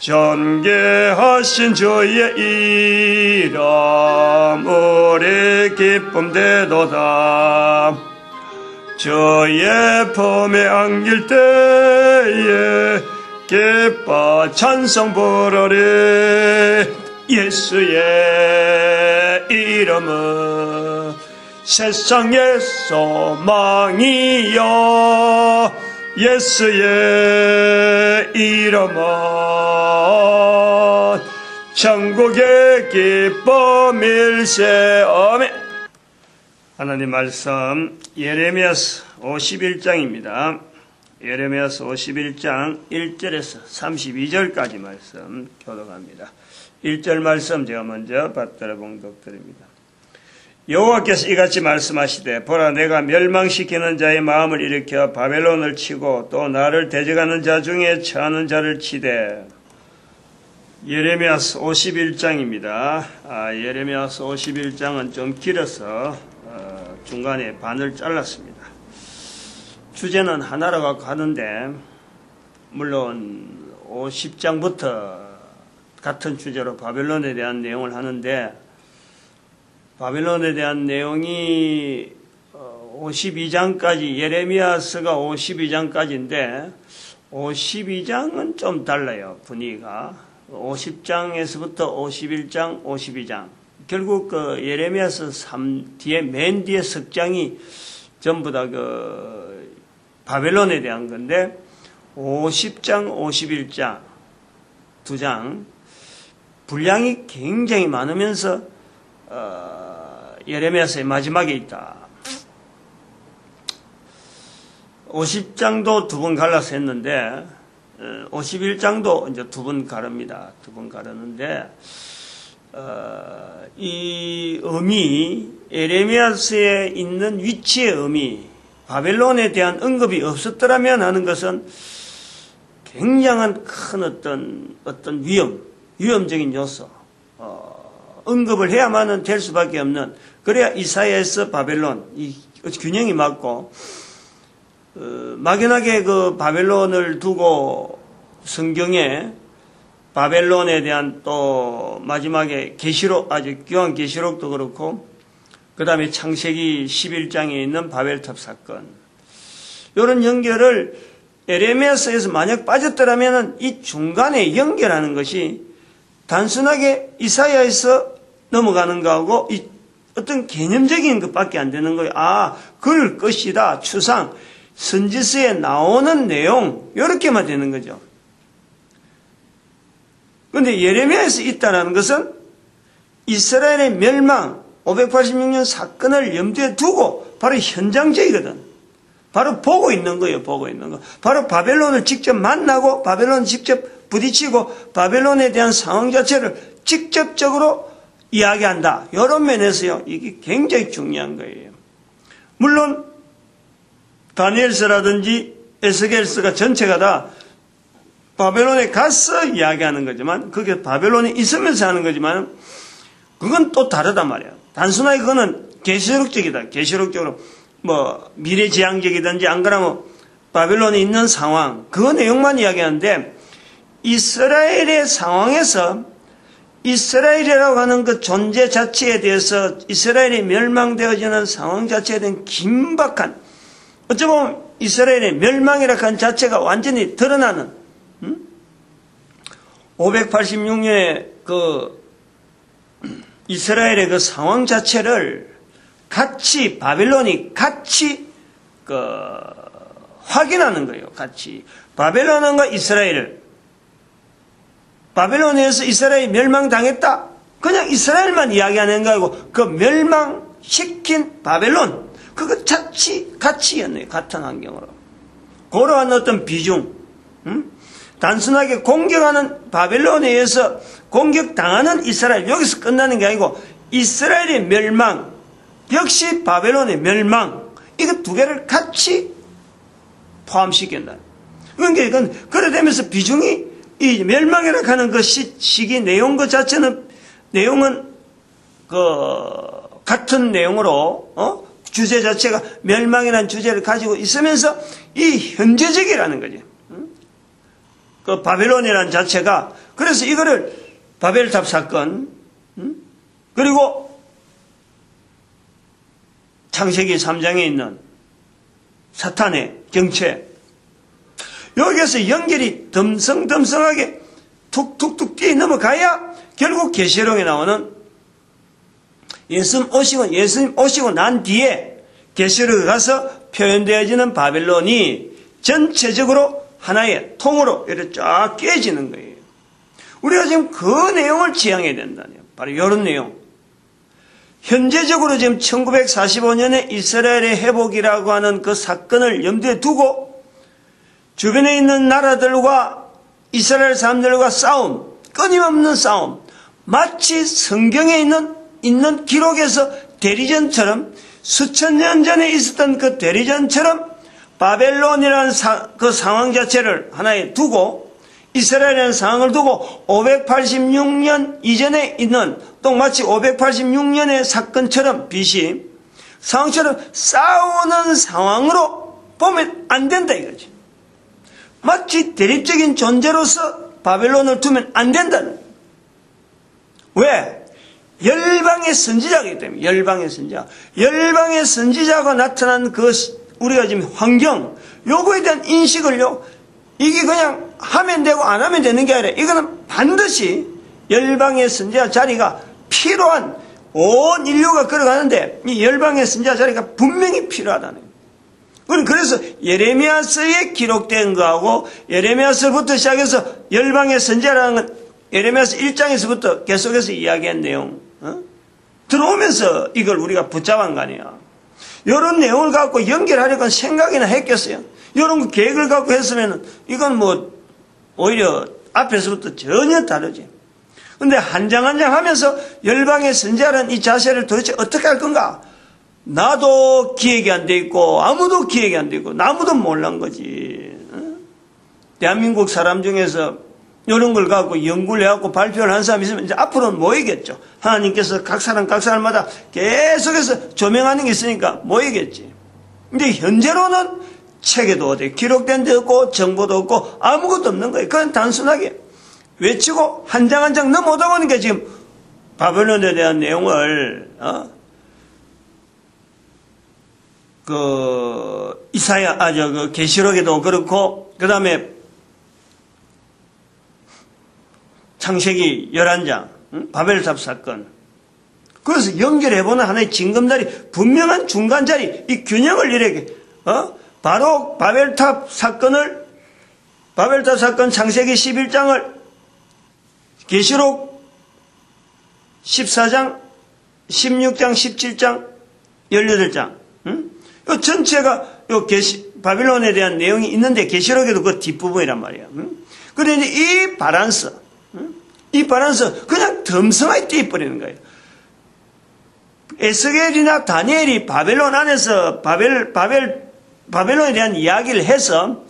존귀하신 주의 이름 우리 기쁨 되도다. 주의 품에 안길 때에 기뻐 찬송 부르리. 예수의 이름은 세상의 소망이여. 예수의 이름은 천국의 기쁨일세. 아멘. 하나님 말씀 예레미야서 51장입니다. 예레미야서 51장 1절에서 32절까지 말씀 교독합니다. 1절 말씀 제가 먼저 받들어 봉독드립니다. 여호와께서 이같이 말씀하시되 보라 내가 멸망시키는 자의 마음을 일으켜 바벨론을 치고 또 나를 대적하는 자 중에 처하는 자를 치되. 예레미야서 51장입니다. 예레미야서 51장은 좀 길어서 중간에 반을 잘랐습니다. 주제는 하나로 가는데 물론 50장부터 같은 주제로 바벨론에 대한 내용을 하는데 바벨론에 대한 내용이 52장까지 예레미야서가 52장까지인데 52장은 좀 달라요. 분위기가 50장에서부터 51장, 52장 결국 그 예레미야서 뒤에 맨 뒤에 석장이 전부 다 그 바벨론에 대한 건데 50장, 51장 두 장 분량이 굉장히 많으면서 예레미야서의 마지막에 있다. 50장도 두 번 갈라서 했는데 51장도 이제 두 번 가릅니다. 두 번 가르는데 이 의미 예레미야서에 있는 위치의 의미 바벨론에 대한 언급이 없었더라면 하는 것은 굉장한 큰 어떤 위험적인 요소 언급을 해야만은 될 수밖에 없는 그래야 이사야에서 바벨론 이 균형이 맞고 막연하게 그 바벨론을 두고 성경에 바벨론에 대한 또 마지막에 계시록 아주 귀한 계시록도 그렇고 그 다음에 창세기 11장에 있는 바벨탑 사건 이런 연결을 예레미야서에서 만약 빠졌더라면 이 중간에 연결하는 것이 단순하게 이사야에서 넘어가는 거하고 이 어떤 개념적인 것밖에 안 되는 거예요. 그럴 것이다. 추상 선지서에 나오는 내용 이렇게만 되는 거죠. 그런데 예레미야에서 있다는 것은 이스라엘의 멸망 586년 사건을 염두에 두고 바로 현장적이거든. 바로 보고 있는 거예요. 보고 있는 거. 바로 바벨론을 직접 만나고 바벨론을 직접 부딪히고 바벨론에 대한 상황 자체를 직접적으로 이야기한다. 이런 면에서요. 이게 굉장히 중요한 거예요. 물론 다니엘서라든지 에스겔서가 전체가 다 바벨론에 가서 이야기하는 거지만 그게 바벨론에 있으면서 하는 거지만 그건 또 다르단 말이야. 단순하게 그거는 계시록적이다. 계시록적으로 뭐 미래지향적이든지 안 그러면 바벨론에 있는 상황 그 내용만 이야기하는데 이스라엘의 상황에서 이스라엘이라고 하는 그 존재 자체에 대해서 이스라엘이 멸망되어지는 상황 자체에 대한 긴박한 어쩌면 이스라엘의 멸망이라고 하는 자체가 완전히 드러나는 586년의 그 이스라엘의 그 상황 자체를 같이 바벨론이 같이 그 확인하는 거예요. 같이 바벨론과 이스라엘을 바벨론에서 이스라엘이 멸망당했다. 그냥 이스라엘만 이야기하는 거고 그 멸망시킨 바벨론 그거 같이 였네요. 같은 환경으로 그러한 어떤 비중 단순하게 공격하는 바벨론에 의해서 공격당하는 이스라엘 여기서 끝나는 게 아니고 이스라엘의 멸망 역시 바벨론의 멸망 이거 두 개를 같이 포함시킨다. 그러니까 이건 그래 되면서 비중이 이 멸망이라고 하는 그 시기 내용 그 자체는 내용은 그 같은 내용으로 주제 자체가 멸망이라는 주제를 가지고 있으면서 이 현재적이라는 거지. 그 바벨론이라는 자체가, 그래서 이거를 바벨탑 사건, 그리고 창세기 3장에 있는 사탄의 정체, 여기에서 연결이 덤성덤성하게 툭툭툭 뛰어 넘어가야 결국 계시록에 나오는 예수님 오시고 난 뒤에 계시록에 가서 표현되어지는 바벨론이 전체적으로 하나의 통으로 이렇게 쫙 깨지는 거예요. 우리가 지금 그 내용을 지향해야 된다네요. 바로 이런 내용. 현재적으로 지금 1945년에 이스라엘의 회복이라고 하는 그 사건을 염두에 두고 주변에 있는 나라들과 이스라엘 사람들과 싸움, 끊임없는 싸움, 마치 성경에 있는 기록에서 대리전처럼 수천 년 전에 있었던 그 대리전처럼 바벨론이라는 그 상황 자체를 하나에 두고 이스라엘이라는 상황을 두고 586년 이전에 있는 또 마치 586년의 사건처럼 BC 상황처럼 싸우는 상황으로 보면 안 된다 이거지. 마치 대립적인 존재로서 바벨론을 두면 안 된다는. 왜? 열방의 선지자이기 때문에. 열방의 선지자. 열방의 선지자가 나타난 그 우리가 지금 환경, 요거에 대한 인식을요, 이게 그냥 하면 되고 안 하면 되는 게 아니라 이거는 반드시 열방의 선지자 자리가 필요한, 온 인류가 걸어가는데 이 열방의 선지자 자리가 분명히 필요하다는 거예요. 그래서 예레미야서에 기록된 거하고 예레미야서부터 시작해서 열방의 선지자라는 건 예레미야서 1장에서부터 계속해서 이야기한 내용, 들어오면서 이걸 우리가 붙잡은 거 아니야. 이런 내용을 갖고 연결하려고 생각이나 했겠어요. 이런 거 계획을 갖고 했으면 이건 뭐 오히려 앞에서부터 전혀 다르지. 근데 한 장 한 장 하면서 열방의 선지자라는 이 자세를 도대체 어떻게 할 건가? 나도 기획이 안 돼 있고 아무도 기획이 안 돼 있고 아무도 몰란 거지. 대한민국 사람 중에서 이런 걸 갖고 연구를 해갖고 발표를 한 사람이 있으면 이제 앞으로는 모이겠죠. 하나님께서 각 사람마다 계속해서 조명하는 게 있으니까 모이겠지. 근데 현재로는 책에도 어디 기록된 데 없고 정보도 없고 아무것도 없는 거예요. 그건 단순하게 외치고 한 장 한 장 넘어오다 보니까 지금 바벨론에 대한 내용을 계시록에도 그렇고 그다음에 창세기 11장 바벨탑 사건, 그래서 연결해보는 하나의 징검다리, 분명한 중간자리, 이 균형을 이렇게 바로 바벨탑 사건 창세기 11장을 계시록 14장 16장 17장 18장 이 전체가 바빌론에 대한 내용이 있는데 계시록에도 그 뒷부분이란 말이야. 그런데 이 바란스 그냥 덤성하게 띄어버리는 거예요. 에스겔이나 다니엘이 바벨론 안에서 바벨론에 대한 이야기를 해서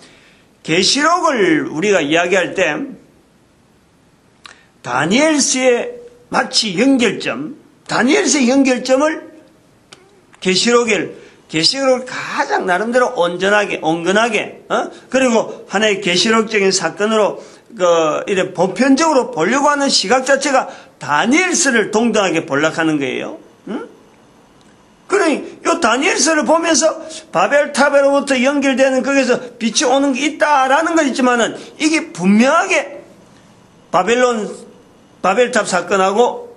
계시록을 우리가 이야기할 때 다니엘서의 마치 다니엘서의 연결점을 계시록을 가장 나름대로 온건하게 그리고 하나의 계시록적인 사건으로 이래 보편적으로 보려고 하는 시각 자체가 다니엘서를 동등하게 볼락하는 거예요. 그러니 이 다니엘서를 보면서 바벨탑으로부터 연결되는 거기서 빛이 오는 게 있다라는 건 있지만은 이게 분명하게 바벨탑 사건하고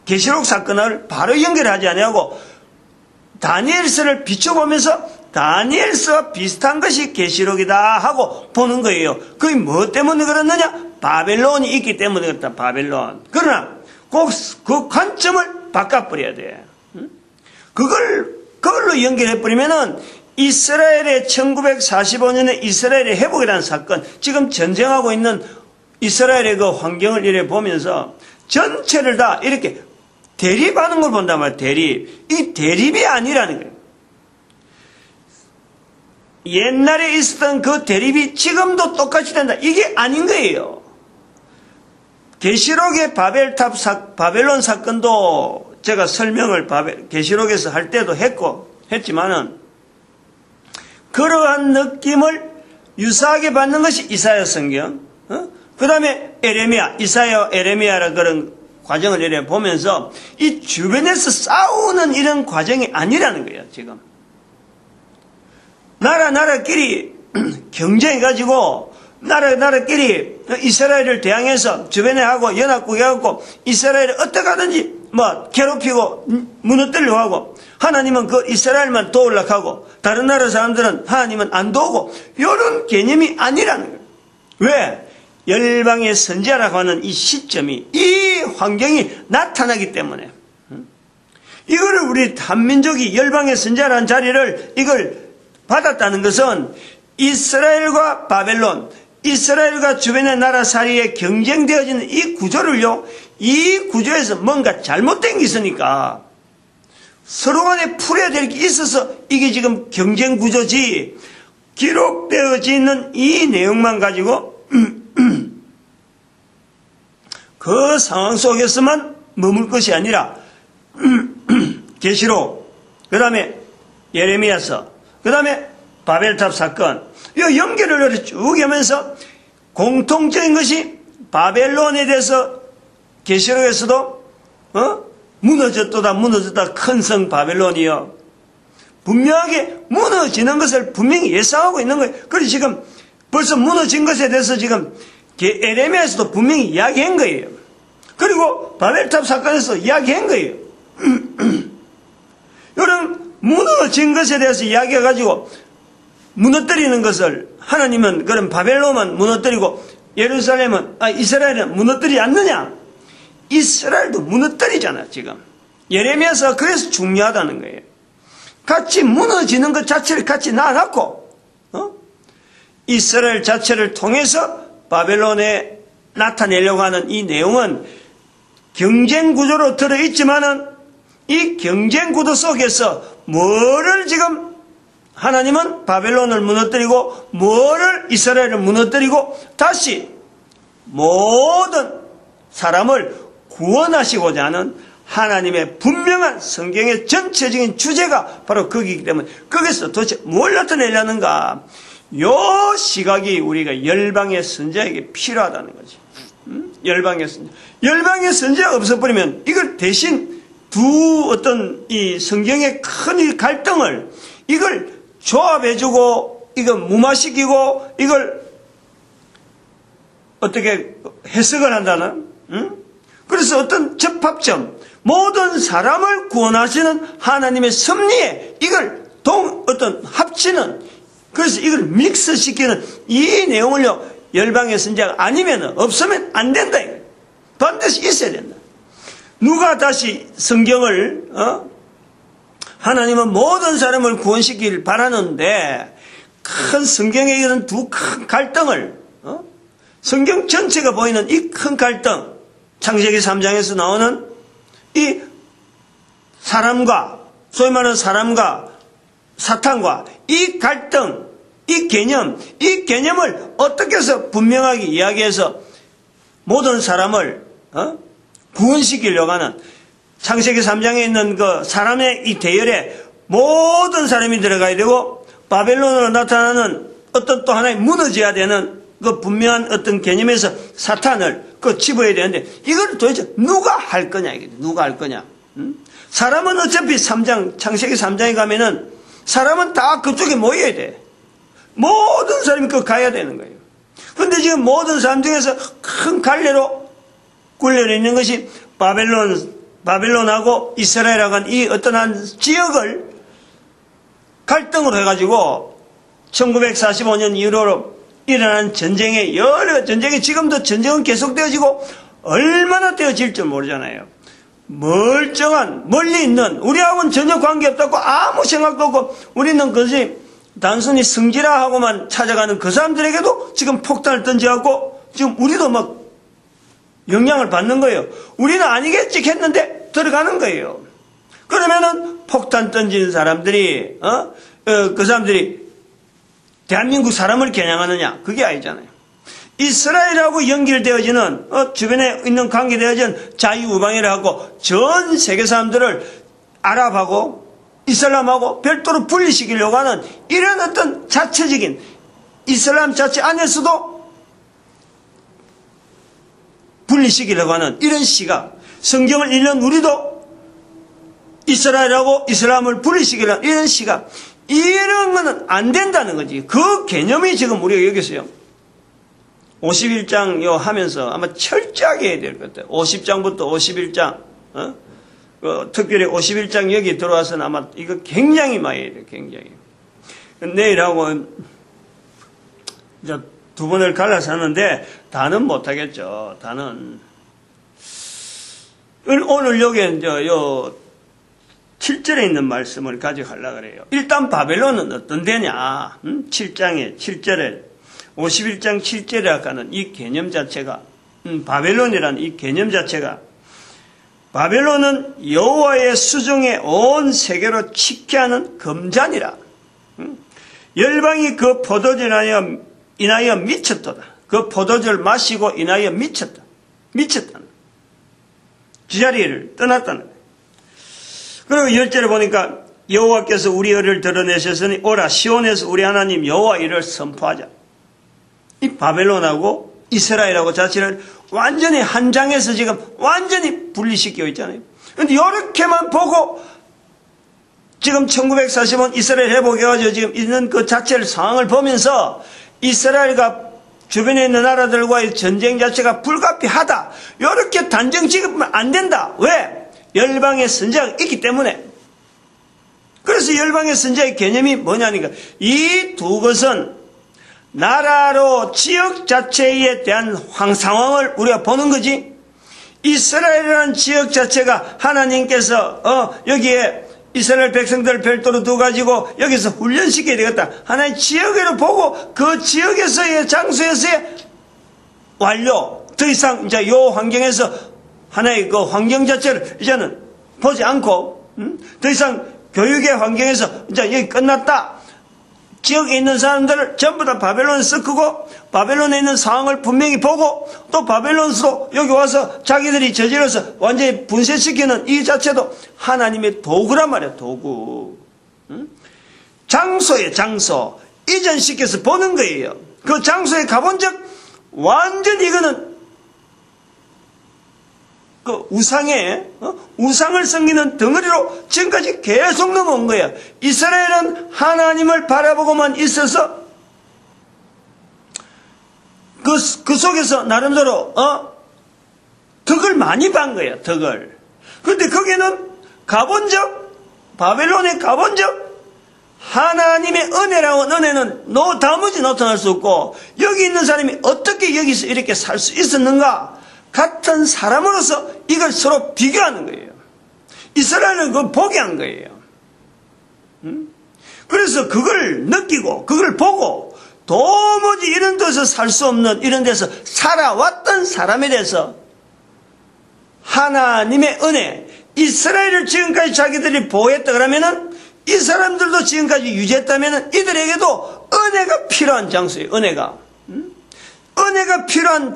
계시록 사건을 바로 연결하지 아니하고 다니엘서를 비춰보면서 다니엘서와 비슷한 것이 계시록이다 하고 보는 거예요. 그게 뭐 때문에 그렇느냐? 바벨론이 있기 때문에 그렇다. 바벨론. 그러나 꼭 그 관점을 바꿔버려야 돼. 그걸로 연결해버리면은 이스라엘의 1945년에 이스라엘의 회복이라는 사건, 지금 전쟁하고 있는 이스라엘의 그 환경을 이렇게 보면서 전체를 다 이렇게 대립하는 걸 본단 말이에요. 대립. 이 대립이 아니라는 거예요. 옛날에 있었던 그 대립이 지금도 똑같이 된다. 이게 아닌 거예요. 계시록의 바벨론 사건도 제가 설명을 계시록에서 할 때도 했지만은 그러한 느낌을 유사하게 받는 것이 이사야 성경, 그 다음에 에레미야, 이사야, 에레미야라 그런 과정을 이렇게 보면서 이 주변에서 싸우는 이런 과정이 아니라는 거예요, 지금. 나라끼리 경쟁해가지고, 나라끼리 이스라엘을 대항해서 주변에 하고 연합국해갖고 이스라엘을 어떻게 하든지 괴롭히고 무너뜨리려고 하고, 하나님은 그 이스라엘만 도우려고 하고, 다른 나라 사람들은 하나님은 안 도우고, 이런 개념이 아니라는 거예요. 왜? 열방의 선지자라고 하는 이 시점이, 이 환경이 나타나기 때문에. 이거를 우리 한민족이 열방의 선지자라는 자리를 이걸 받았다는 것은 이스라엘과 바벨론, 이스라엘과 주변의 나라 사이에 경쟁되어지는 이 구조를요, 이 구조에서 뭔가 잘못된 게 있으니까 서로 간에 풀어야 될 게 있어서 이게 지금 경쟁 구조지, 기록되어지는 이 내용만 가지고 그 상황 속에서만 머물 것이 아니라 계시록, 그 다음에 예레미야서, 그 다음에 바벨탑 사건, 이 연결을 쭉 하면서 공통적인 것이 바벨론에 대해서 계시록에서도 무너졌다 큰 성 바벨론이요, 분명하게 무너지는 것을 분명히 예상하고 있는 거예요. 그래서 지금 벌써 무너진 것에 대해서 지금 에레미야에서도 분명히 이야기한 거예요. 그리고 바벨탑 사건에서 이야기한 거예요. 이런 무너진 것에 대해서 이야기해가지고 무너뜨리는 것을 하나님은 그런 바벨론만 무너뜨리고 이스라엘은 무너뜨리지 않느냐? 이스라엘도 무너뜨리잖아, 지금. 예레미야서 그래서 중요하다는 거예요. 같이 무너지는 것 자체를 같이 놔놓고, 이스라엘 자체를 통해서 바벨론에 나타내려고 하는 이 내용은 경쟁 구조로 들어있지만은 이 경쟁 구도 속에서 뭐를 지금 하나님은 바벨론을 무너뜨리고 뭐를 이스라엘을 무너뜨리고 다시 모든 사람을 구원하시고자 하는 하나님의 분명한 성경의 전체적인 주제가 바로 거기이기 때문에 거기서 도대체 뭘 나타내려는가, 요 시각이 우리가 열방의 선지자에게 필요하다는 거지. 열방의 선지자가 없어버리면 이걸 대신 두 어떤 이 성경의 큰 이 갈등을 이걸 조합해주고 이걸 무마시키고 이걸 어떻게 해석을 한다는, 그래서 어떤 접합점, 모든 사람을 구원하시는 하나님의 섭리에 이걸 어떤 합치는, 그래서 이걸 믹스시키는 이 내용을요, 열방의 선지자가 아니면 없으면 안 된다. 반드시 있어야 된다. 누가 다시 성경을, 하나님은 모든 사람을 구원시키길 바라는데, 큰 성경에 이런 두 큰 갈등을, 성경 전체가 보이는 이 큰 갈등, 창세기 3장에서 나오는 이 사람과, 소위 말하는 사람과 사탄과 이 갈등, 이 개념을 어떻게 해서 분명하게 이야기해서 모든 사람을 구원시키려고 하는, 창세기 3장에 있는 그 사람의 이 대열에 모든 사람이 들어가야 되고 바벨론으로 나타나는 어떤 또 하나의 무너져야 되는 그 분명한 어떤 개념에서 사탄을 집어야 되는데 이걸 도대체 누가 할 거냐, 이게 누가 할 거냐? 사람은 어차피 창세기 3장에 가면은 사람은 다 그쪽에 모여야 돼. 모든 사람이 가야 되는 거예요. 그런데 지금 모든 사람 중에서 큰 갈래로 굴려 있는 것이 바벨론하고 이스라엘하고 한 이 어떤 한 지역을 갈등으로 해가지고 1945년 이후로 일어난 전쟁에 여러 전쟁이 지금도 전쟁은 계속되어지고 얼마나 되어질 줄 모르잖아요. 멀쩡한 멀리 있는 우리하고는 전혀 관계없다고 아무 생각도 없고 우리는 그것이 단순히 성지라하고만 찾아가는 그 사람들에게도 지금 폭탄을 던져갖고 지금 우리도 막 영향을 받는 거예요. 우리는 아니겠지 했는데 들어가는 거예요. 그러면은 폭탄 던진 사람들이 그 사람들이 대한민국 사람을 겨냥하느냐? 그게 아니잖아요. 이스라엘하고 연결되어지는 주변에 있는 관계되어진 자유우방이라고 전 세계 사람들을 아랍하고 이슬람하고 별도로 분리시키려고 하는 이런 어떤 자체적인 이슬람 자체 안에서도 분리시키려고 하는 이런 시각, 성경을 읽는 우리도 이스라엘하고 이슬람을 분리시키려는 이런 시각, 이런 거는 안 된다는 거지. 그 개념이 지금 우리가 여기서요. 51장 요 하면서 아마 철저하게 해야 될 것 같아요. 50장부터 51장, 특별히 51장 여기 들어와서는 아마 이거 굉장히 많이 해야 돼요. 굉장히. 내일하고 이제 두 번을 갈라서 하는데 다는 못하겠죠. 다는. 오늘 여기 이제 요 7절에 있는 말씀을 가져가려고 그래요. 일단 바벨론은 어떤 데냐? 7장에 7절에 51장 7절에 아까는 이 개념 자체가 바벨론이라는 이 개념 자체가 바벨론은 여호와의 수종에 온 세계로 치케하는 금잔이라. 열방이 그 포도주를 인하여 미쳤도다. 그 포도주를 마시고 인하여 미쳤다. 미쳤다는 지자리를 떠났다는 거예요. 그리고 10절에 보니까 여호와께서 우리 의를 드러내셨으니 오라 시온에서 우리 하나님 여호와 이를 선포하자. 이 바벨론하고 이스라엘하고 자체를 완전히 한 장에서 지금 완전히 분리시키고 있잖아요. 그런데 이렇게만 보고 지금 1940원 이스라엘 회복해가지고 지금 있는 그 자체를 상황을 보면서 이스라엘과 주변에 있는 나라들과의 전쟁 자체가 불가피하다. 이렇게 단정 지으면 안 된다. 왜? 열방의 선지자가 있기 때문에. 그래서 열방의 선지자의 개념이 뭐냐니까 이 두 것은 나라로 지역 자체에 대한 상황을 우리가 보는 거지. 이스라엘이라는 지역 자체가 하나님께서 여기에 이스라엘 백성들을 별도로 두어가지고 여기서 훈련시켜야 되겠다. 하나의 지역으로 보고 그 지역에서의 장소에서의 완료. 더 이상 이제 요 환경에서 하나의 그 환경 자체를 이제는 보지 않고 더 이상 교육의 환경에서 이제 여기 끝났다. 지역에 있는 사람들을 전부 다 바벨론에 섞고 바벨론에 있는 상황을 분명히 보고 또 바벨론으로 여기 와서 자기들이 저질러서 완전히 분쇄시키는 이 자체도 하나님의 도구란 말이야. 도구. 장소에 장소 이전시켜서 보는 거예요. 그 장소에 가본 적 완전히 이거는 그 우상을 섬기는 덩어리로 지금까지 계속 넘어온 거예요. 이스라엘은 하나님을 바라보고만 있어서 그 속에서 나름대로 덕을 많이 반 거예요. 덕을. 그런데 거기는 가본 적, 바벨론에 가본 적, 하나님의 은혜라고 은혜는 다무지 나타날 수 없고 여기 있는 사람이 어떻게 여기서 이렇게 살 수 있었는가? 같은 사람으로서 이걸 서로 비교하는 거예요. 이스라엘은 그걸 보게 한 거예요. 그래서 그걸 느끼고 그걸 보고 도무지 이런 데서 살 수 없는 이런 데서 살아왔던 사람에 대해서 하나님의 은혜, 이스라엘을 지금까지 자기들이 보호했다 그러면은 이 사람들도 지금까지 유지했다면은 이들에게도 은혜가 필요한 장소예요. 은혜가 필요한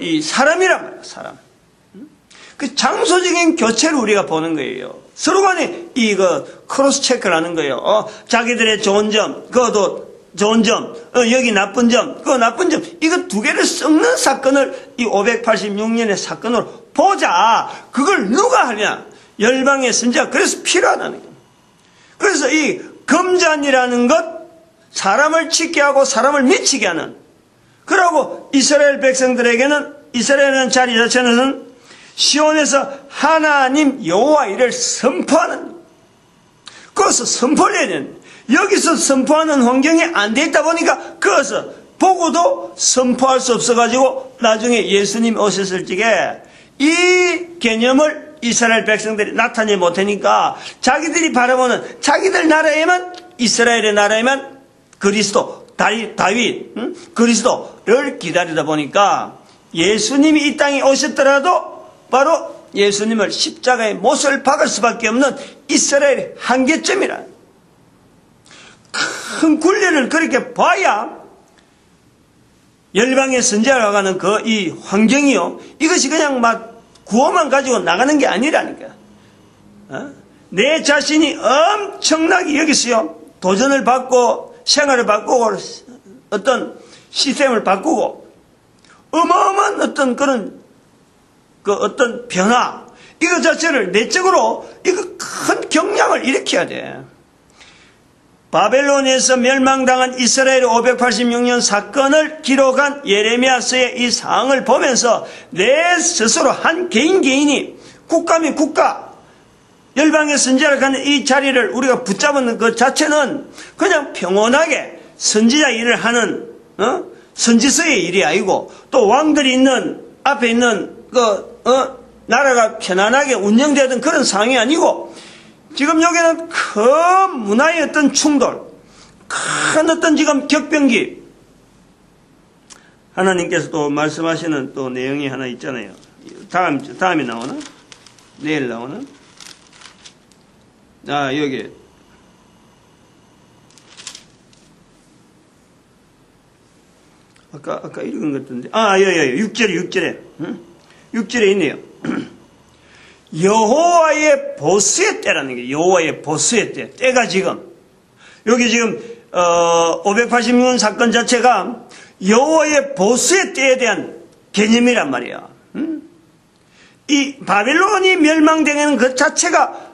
이 사람이란 말이야, 사람. 그 장소적인 교체를 우리가 보는 거예요. 서로 간에 크로스 체크를 하는 거예요. 자기들의 좋은 점, 그것도 좋은 점, 여기 나쁜 점, 그거 나쁜 점, 이거 두 개를 섞는 사건을 이 586년의 사건으로 보자. 그걸 누가 하냐? 열방의 선지자. 그래서 필요하다는 거예요. 그래서 이 금잔이라는 것, 사람을 치게 하고 사람을 미치게 하는, 그러고 이스라엘 백성들에게는 이스라엘이라는 자리 자체는 시온에서 하나님 여호와 이를 선포하는, 그것을 선포를 해야 되는, 여기서 선포하는 환경이 안 돼 있다 보니까 그것을 보고도 선포할 수 없어가지고 나중에 예수님 오셨을 적에 이 개념을 이스라엘 백성들이 나타내지 못하니까 자기들이 바라보는 자기들 나라에만, 이스라엘의 나라에만 그리스도, 다윗, 그리스도를 기다리다 보니까 예수님이 이 땅에 오셨더라도 바로 예수님을 십자가에 못을 박을 수밖에 없는 이스라엘의 한계점이라. 큰 굴레를 그렇게 봐야 열방의 선지자가 가는 이 환경이요, 이것이 그냥 막 구호만 가지고 나가는 게 아니라니까. 내 자신이 엄청나게 여기서요 도전을 받고 생활을 바꾸고 어떤 시스템을 바꾸고 어마어마한 어떤 그런 어떤 변화, 이거 자체를 내적으로 이거 큰 경량을 일으켜야 돼. 바벨론에서 멸망당한 이스라엘 586년 사건을 기록한 예레미야서의 이 사항을 보면서 내 스스로 한 개인이 국가면 국가, 열방의 선지자를 하는 이 자리를 우리가 붙잡은 그 자체는 그냥 평온하게 선지자 일을 하는 선지서의 일이 아니고, 또 왕들이 있는 앞에 있는 나라가 편안하게 운영되던 그런 상황이 아니고, 지금 여기는 큰 문화의 어떤 충돌, 큰 어떤 지금 격변기, 하나님께서 또 말씀하시는 또 내용이 하나 있잖아요. 다음에 나오나? 내일 나오나? 여기. 아까 읽은 것 같은데. 6절에. 6절에 있네요. 여호와의 보스의 때라는 게, 여호와의 보스의 때. 때가 지금. 여기 지금, 586년 사건 자체가 여호와의 보스의 때에 대한 개념이란 말이야. 이 바벨론이 멸망되는 것 자체가,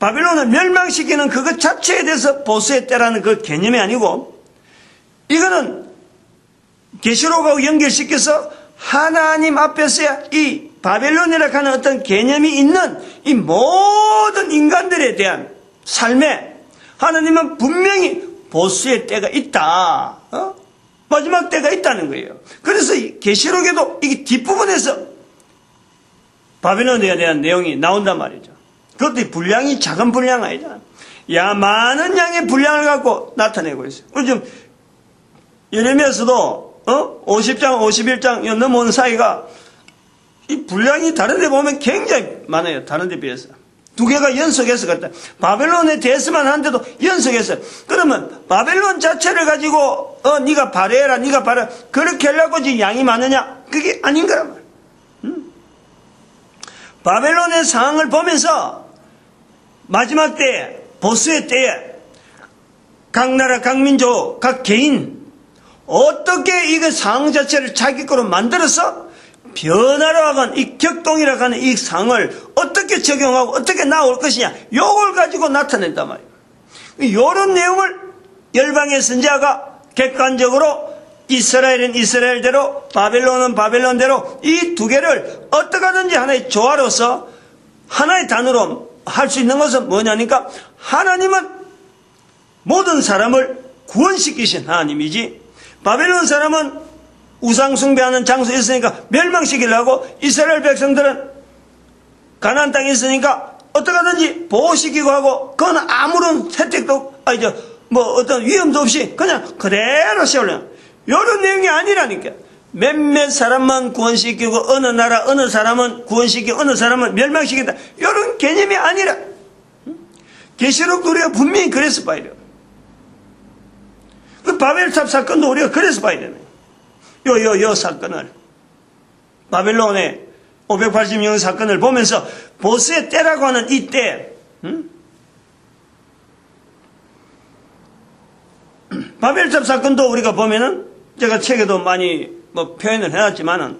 바벨론을 멸망시키는 그것 자체에 대해서 보스의 때라는 그 개념이 아니고, 이거는 계시록하고 연결시켜서 하나님 앞에서야 이 바벨론이라고 하는 어떤 개념이 있는 이 모든 인간들에 대한 삶에 하나님은 분명히 보스의 때가 있다. 마지막 때가 있다는 거예요. 그래서 계시록에도 이 뒷부분에서 바벨론에 대한 내용이 나온단 말이죠. 그것도 분량이 작은 분량 아니잖아. 많은 양의 분량을 갖고 나타내고 있어요. 요즘 예레미야서도 50장, 51장 넘어온 사이가 이 분량이 다른 데 보면 굉장히 많아요. 다른 데 비해서. 두 개가 연속해서 그랬다. 바벨론에 대해서만 하는데도 연속해서. 그러면 바벨론 자체를 가지고 네가 발휘해라, 네가 발휘, 그렇게 하려고 지금 양이 많으냐? 그게 아닌 거란 말이야. 바벨론의 상황을 보면서 마지막 때에, 보스의 때에 각 나라, 각 민족, 각 개인 어떻게 이거 상황 자체를 자기 거로 만들어서 변화라고 하는 이 격동이라고 하는 이 상을 어떻게 적용하고 어떻게 나올 것이냐, 요걸 가지고 나타낸단 말이에요. 이런 내용을 열방의 선지자가 객관적으로 이스라엘은 이스라엘대로, 바벨론은 바벨론대로 이 두 개를 어떻게 하든지 하나의 조화로서 하나의 단어로 할 수 있는 것은 뭐냐니까, 하나님은 모든 사람을 구원시키신 하나님이지, 바벨론 사람은 우상 숭배하는 장소에 있으니까 멸망시키려고, 이스라엘 백성들은 가나안 땅에 있으니까 어떻게 하든지 보호시키고 하고, 그건 아무런 혜택도 어떤 위험도 없이 그냥 그대로 세우려는 이런 내용이 아니라니까. 몇몇 사람만 구원시키고 어느 나라 어느 사람은 구원시키고 어느 사람은 멸망시킨다, 이런 개념이 아니라 계시록 우리가 분명히 그래서 봐야 돼요. 그 바벨탑 사건도 우리가 그래서 봐야 되네. 요 사건을, 바벨론의 586년 사건을 보면서 보스의 때라고 하는 이 때, 바벨탑 사건도 우리가 보면은, 제가 책에도 많이 표현을 해놨지만은,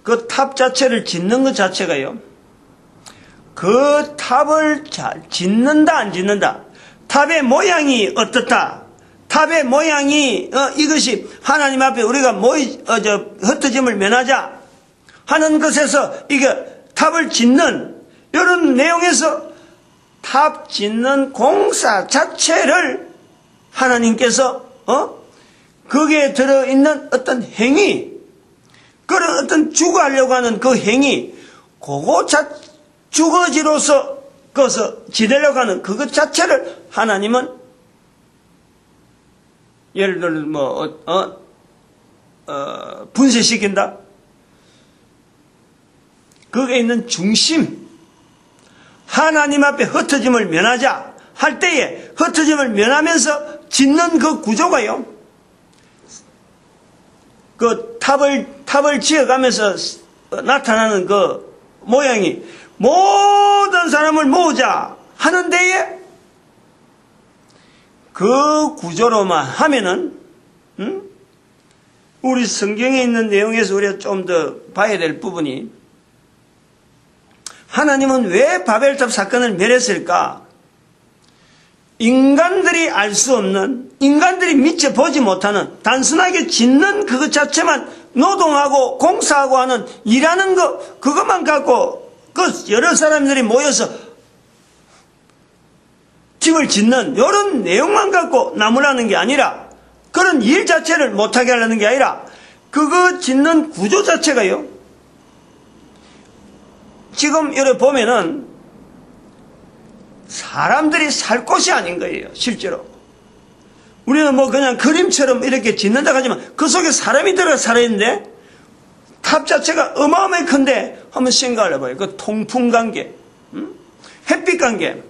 그 탑 자체를 짓는 것 자체가요, 그 탑을 잘 짓는다 안 짓는다, 탑의 모양이 어떻다, 탑의 모양이 이것이 하나님 앞에 우리가 흩어짐을 면하자 하는 것에서 이게 탑을 짓는 이런 내용에서 탑 짓는 공사 자체를 하나님께서 거기에 들어있는 어떤 행위, 그런 어떤 주거하려고 하는 그 행위, 그거 주거지로서 그것을 지내려고 하는 그것 자체를 하나님은, 예를 들어 분쇄시킨다, 거기에 있는 중심, 하나님 앞에 흩어짐을 면하자 할 때에 흩어짐을 면하면서 짓는 그 구조가요, 그 탑을 지어가면서 나타나는 그 모양이 모든 사람을 모으자 하는 데에 그 구조로만 하면은, 우리 성경에 있는 내용에서 우리가 좀 더 봐야 될 부분이, 하나님은 왜 바벨탑 사건을 멸했을까? 인간들이 알 수 없는, 인간들이 미처 보지 못하는, 단순하게 짓는 그것 자체만 노동하고 공사하고 하는, 일하는 것, 그것만 갖고 그 여러 사람들이 모여서 집을 짓는 이런 내용만 갖고 나무라는 게 아니라, 그런 일 자체를 못하게 하려는 게 아니라, 그거 짓는 구조 자체가요, 지금 여기 보면은 사람들이 살 곳이 아닌 거예요, 실제로. 우리는 뭐 그냥 그림처럼 이렇게 짓는다 하지만 그 속에 사람이 들어가 살아있는데, 탑 자체가 어마어마하게 큰데, 한번 생각을 해봐요. 그 통풍 관계, 햇빛 관계.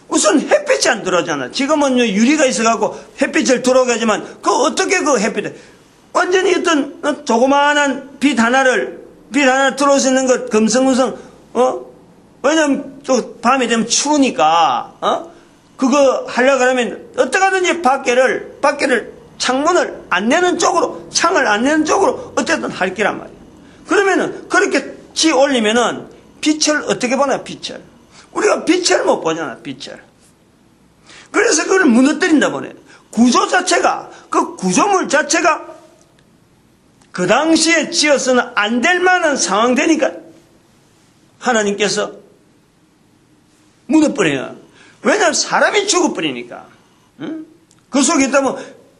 우선 햇빛이 안 들어오잖아. 지금은 유리가 있어갖고 햇빛을 들어오게 하지만, 그 어떻게 그 햇빛을, 완전히 어떤 조그마한 빛 하나 들어올 수 있는 것, 금성금성, 왜냐면 또 밤이 되면 추우니까, 그거 하려고 하면 어떻게 하든지 밖에를 창문을 안 내는 쪽으로, 창을 안 내는 쪽으로 어쨌든 할 기란 말이야. 그러면은 그렇게 지 올리면은 빛을 어떻게 보나, 빛을. 우리가 빛을 못 보잖아, 빛을. 그래서 그걸 무너뜨린다 보네. 구조 자체가, 그 구조물 자체가 그 당시에 지어서는 안 될 만한 상황 되니까 하나님께서 무너버려요. 왜냐하면 사람이 죽어버리니까. 그 속에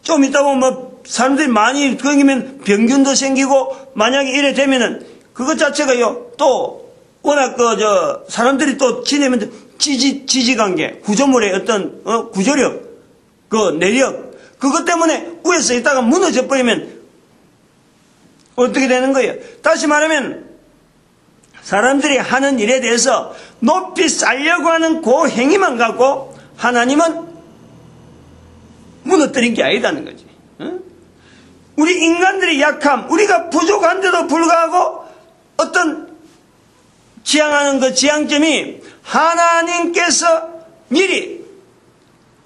좀 있다 보면 뭐 사람들이 많이 거기면 병균도 생기고, 만약에 이래 되면은 그것 자체가요, 또 워낙 사람들이 또 지내면 지지관계, 구조물의 어떤 구조력, 그 내력, 그것 때문에 위에서 있다가 무너져 버리면 어떻게 되는 거예요? 다시 말하면 사람들이 하는 일에 대해서 높이 쌓려고 하는 그 행위만 갖고 하나님은 무너뜨린 게 아니다는 거지. 우리 인간들이 약함, 우리가 부족한데도 불구하고 어떤 지향하는 그 지향점이, 하나님께서 미리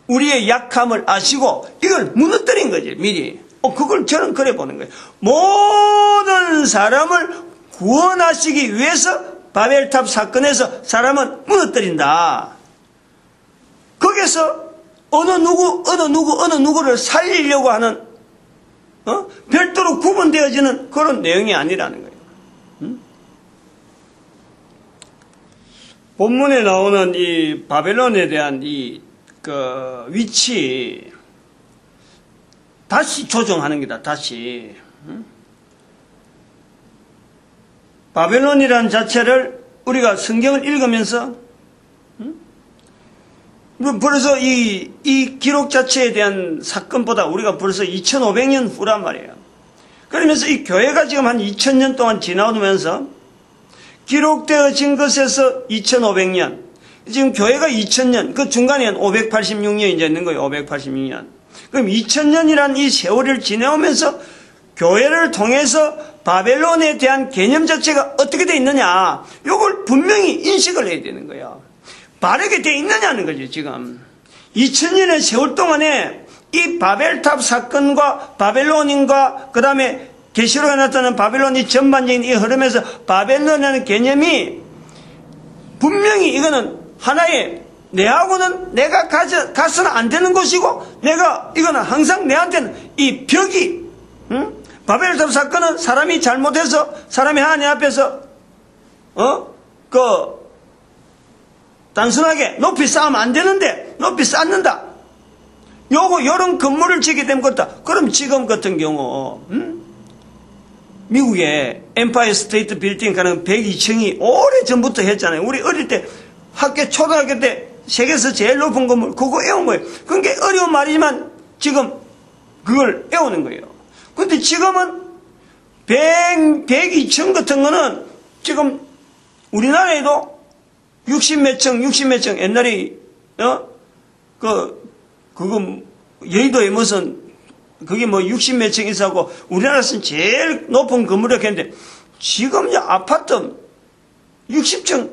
우리의 약함을 아시고 이걸 무너뜨린 거지, 미리. 그걸 저는 그래 보는 거예요. 모든 사람을 구원하시기 위해서 바벨탑 사건에서 사람은 무너뜨린다. 거기서 어느 누구를 살리려고 하는, 별도로 구분되어지는 그런 내용이 아니라는 거예요. 본문에 나오는 이 바벨론에 대한 그 위치, 다시 조정하는 게다, 다시. 바벨론이라는 자체를 우리가 성경을 읽으면서, 벌써 이 기록 자체에 대한 사건보다 우리가 벌써 2500년 후란 말이에요. 그러면서 이 교회가 지금 한 2000년 동안 지나오면서 기록되어진 것에서 2500년, 지금 교회가 2000년, 그 중간에 한 586년이 이제 있는 거예요, 586년. 그럼 2000년이라는 이 세월을 지내오면서 교회를 통해서 바벨론에 대한 개념 자체가 어떻게 되어 있느냐, 이걸 분명히 인식을 해야 되는 거예요. 바르게 되어 있느냐는 거죠, 지금. 2000년의 세월 동안에 이 바벨탑 사건과 바벨론인과 그 다음에 계시록에 나타나는 바벨론이 전반적인 이 흐름에서 바벨론이라는 개념이 분명히 이거는 하나의, 내하고는 내가 가서는 안 되는 것이고, 이거는 항상 내한테는 이 벽이, 바벨탑 사건은 사람이 잘못해서 사람이 하나님 앞에서 단순하게 높이 쌓으면 안 되는데 높이 쌓는다. 요런 건물을 짓게 되면 그렇다. 그럼 지금 같은 경우 미국의 엠파이어 스테이트 빌딩 가는 102층이 오래 전부터 했잖아요. 우리 어릴 때 초등학교 때 세계에서 제일 높은 건물 그거 애운 거예요. 그게 어려운 말이지만 지금 그걸 애우는 거예요. 근데 지금은 102층 같은 거는 지금 우리나라에도 60몇 층, 옛날에, 그거, 여의도에 무슨, 그게 뭐 60몇 층 있어고, 우리나라에서는 제일 높은 건물이라고 했는데, 지금 아파트 60층,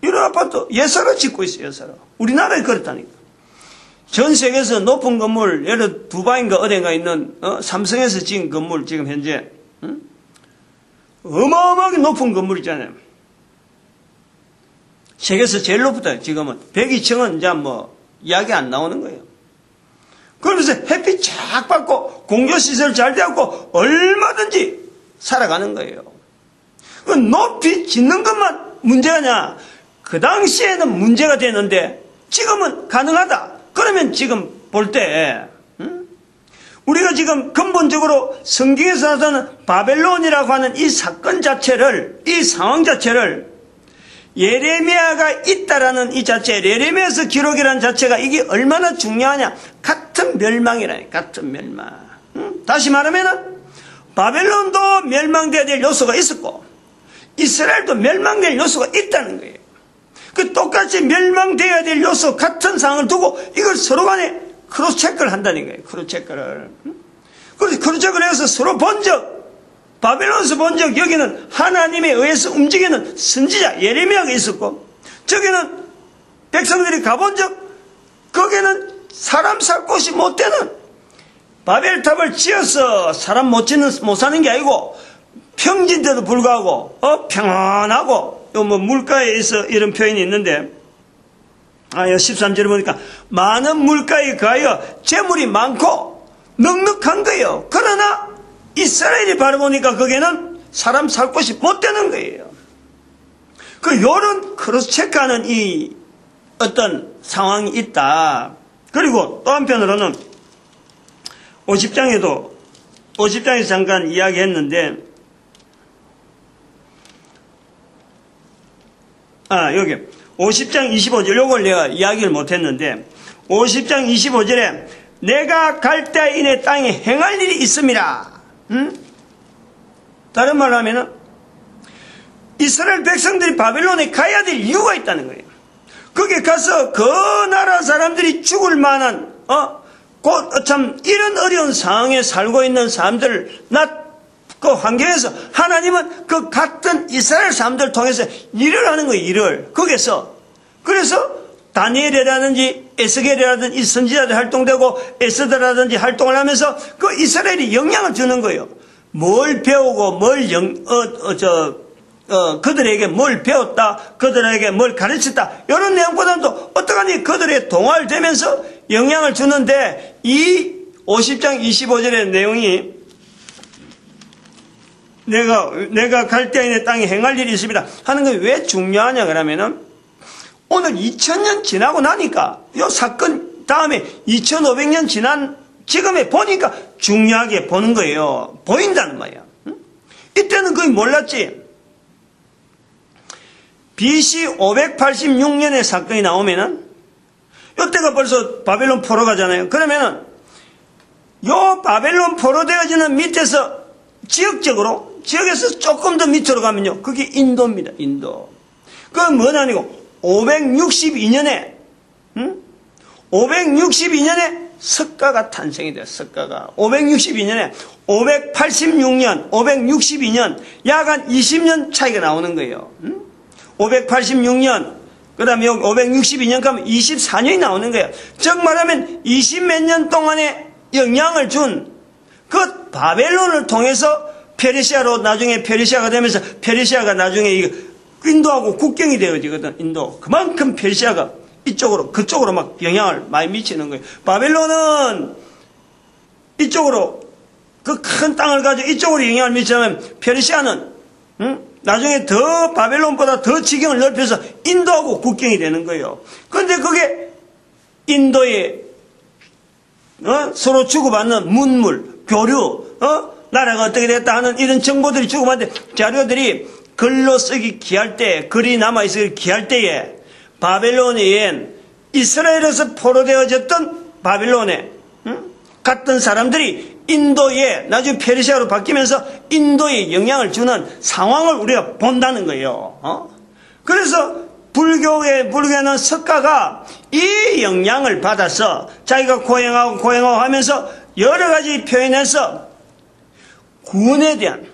이런 아파트 예사로 짓고 있어요, 예사로. 우리나라에 그렇다니까. 전 세계에서 높은 건물, 예를 들어 두바이인가 어딘가 있는 삼성에서 지은 건물 지금 현재 어마어마하게 높은 건물이잖아요. 세계에서 제일 높다. 지금은 102층은 이제 뭐 이야기 안 나오는 거예요. 그러면서 햇빛 쫙 받고 공조시설 잘 되었고 얼마든지 살아가는 거예요. 그 높이 짓는 것만 문제가냐? 그 당시에는 문제가 되는데 지금은 가능하다. 그러면 지금 볼 때 우리가 지금 근본적으로 성경에서 나타나는 바벨론이라고 하는 이 사건 자체를, 이 상황 자체를 예레미야가 있다라는 이 자체, 예레미야에서 기록이라는 자체가 이게 얼마나 중요하냐? 같은 멸망이라니, 같은 멸망. 다시 말하면은 바벨론도 멸망돼야 될 요소가 있었고 이스라엘도 멸망될 요소가 있다는 거예요. 그 똑같이 멸망돼야 될 요소 같은 상황을 두고 이걸 서로 간에 크로스 체크를 한다는 거예요. 크로스 체크를. 그래서 크로스 체크를 해서 서로 본 적, 바벨론에서 본 적, 여기는 하나님에 의해서 움직이는 선지자 예레미야가 있었고, 저기는 백성들이 가본 적, 거기는 사람 살 곳이 못 되는 바벨탑을 지어서 사람 못 사는 게 아니고 평지인데도 불구하고 평안하고, 뭐 물가에서 이런 표현이 있는데 13절에 보니까 많은 물가에 가하여 재물이 많고 넉넉한 거예요. 그러나 이스라엘이 바라보니까 거기에는 사람 살 곳이 못 되는 거예요. 요런 크로스 체크하는 이 어떤 상황이 있다. 그리고 또 한편으로는 50장에서 잠깐 이야기했는데, 여기 50장 25절, 요걸 내가 이야기를 못했는데 50장 25절에 내가 갈대아인의 땅에 행할 일이 있습니다. 다른 말로 하면은 이스라엘 백성들이 바벨론에 가야 될 이유가 있다는 거예요. 거기에 가서 그 나라 사람들이 죽을 만한 참 이런 어려운 상황에 살고 있는 사람들, 그 환경에서 하나님은 그 같은 이스라엘 사람들을 통해서 일을 하는 거예요. 일을 거기에서. 그래서 다니엘이라든지 에스겔이라든지 이 선지자들 활동되고 에스더라든지 활동을 하면서 그 이스라엘이 영향을 주는 거예요. 뭘 배우고 그들에게 뭘 배웠다, 그들에게 뭘 가르쳤다, 이런 내용보다도 어떡하니 그들의 동화를 되면서 영향을 주는데, 이 50장 25절의 내용이 내가 갈대아인의 땅에 행할 일이 있습니다 하는 게 왜 중요하냐 그러면은, 오늘 2000년 지나고 나니까 이 사건 다음에 2500년 지난 지금에 보니까 중요하게 보는 거예요. 보인다는 말이야. 이때는 거의 몰랐지. BC 586년에 사건이 나오면은, 이때가 벌써 바벨론 포로 가잖아요. 그러면은 요 바벨론 포로 되어지는 밑에서 지역에서 조금 더 밑으로 가면요, 그게 인도입니다. 인도. 그건 뭐냐 아니고 562년에 석가가 탄생이 돼요. 석가가 562년에 562년 약 한 20년 차이가 나오는 거예요. 586년 그 다음에 여기 562년 가면 24년이 나오는 거예요. 즉 말하면 20몇 년 동안에 영향을 준 그 바벨론을 통해서 페르시아로 나중에 페르시아가 되면서, 페르시아가 나중에 인도하고 국경이 되어지거든. 인도. 그만큼 페르시아가 그쪽으로 막 영향을 많이 미치는 거예요. 바벨론은 이쪽으로 그 큰 땅을 가지고 이쪽으로 영향을 미치면, 페르시아는 나중에 더 바벨론보다 더 지경을 넓혀서 인도하고 국경이 되는 거예요. 그런데 그게 인도에 서로 주고받는 문물, 교류, 나라가 어떻게 됐다 하는 이런 정보들이 주고받는 자료들이 글로 쓰기 귀할 때, 글이 남아있기 귀할 때에 바벨론에 이스라엘에서 포로되어졌던 바벨론에 같은 사람들이 인도에 나중에 페르시아로 바뀌면서 인도에 영향을 주는 상황을 우리가 본다는 거예요. 그래서 불교에는 석가가 이 영향을 받아서 자기가 고행하고 하면서 여러 가지 표현해서 구원에 대한,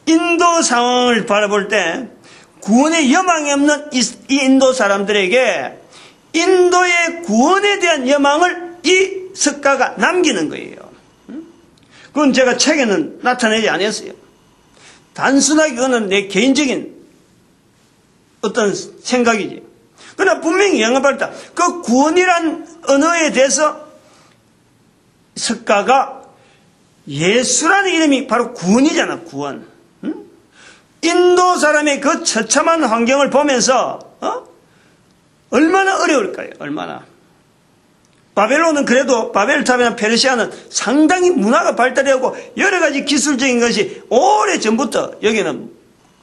인도 상황을 바라볼 때 구원의 여망이 없는 이 인도 사람들에게 인도의 구원에 대한 여망을 이 석가가 남기는 거예요. 그건 제가 책에는 나타내지 않았어요. 단순하게 그거는 내 개인적인 어떤 생각이지. 그러나 분명히 영합했다. 그 구원이란 언어에 대해서 석가가 예수라는 이름이 바로 구원이잖아, 구원. 인도 사람의 그 처참한 환경을 보면서 얼마나 어려울까요? 얼마나. 바벨론은 그래도 바벨탑이나 페르시아는 상당히 문화가 발달하고 여러 가지 기술적인 것이 오래전부터 여기는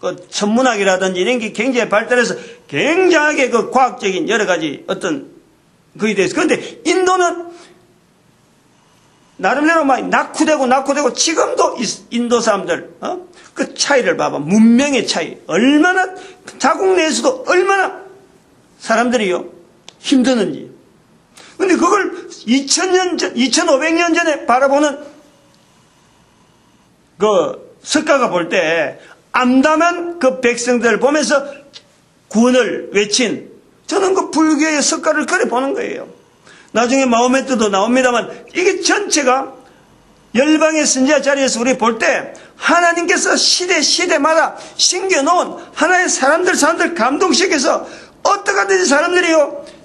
그 천문학이라든지 이런 게 굉장히 발달해서 굉장하게 그 과학적인 여러 가지 어떤 그에 대해서. 그런데 인도는 나름대로 막 낙후되고 지금도 인도 사람들 그 차이를 봐봐. 문명의 차이. 얼마나 자국 내에서도 얼마나 사람들이요 힘드는지. 근데 그걸 2000년 전, 2500년 전에 바라보는 그 석가가 볼 때 암담한 그 백성들을 보면서 구원을 외친 저는 그 불교의 석가를 그래 보는 거예요. 나중에 마호메트도 나옵니다만 이게 전체가 열방의 선지자 자리에서 우리 볼 때 하나님께서 시대마다 심겨놓은 하나의 사람들 감동시켜서 어떻게 하든지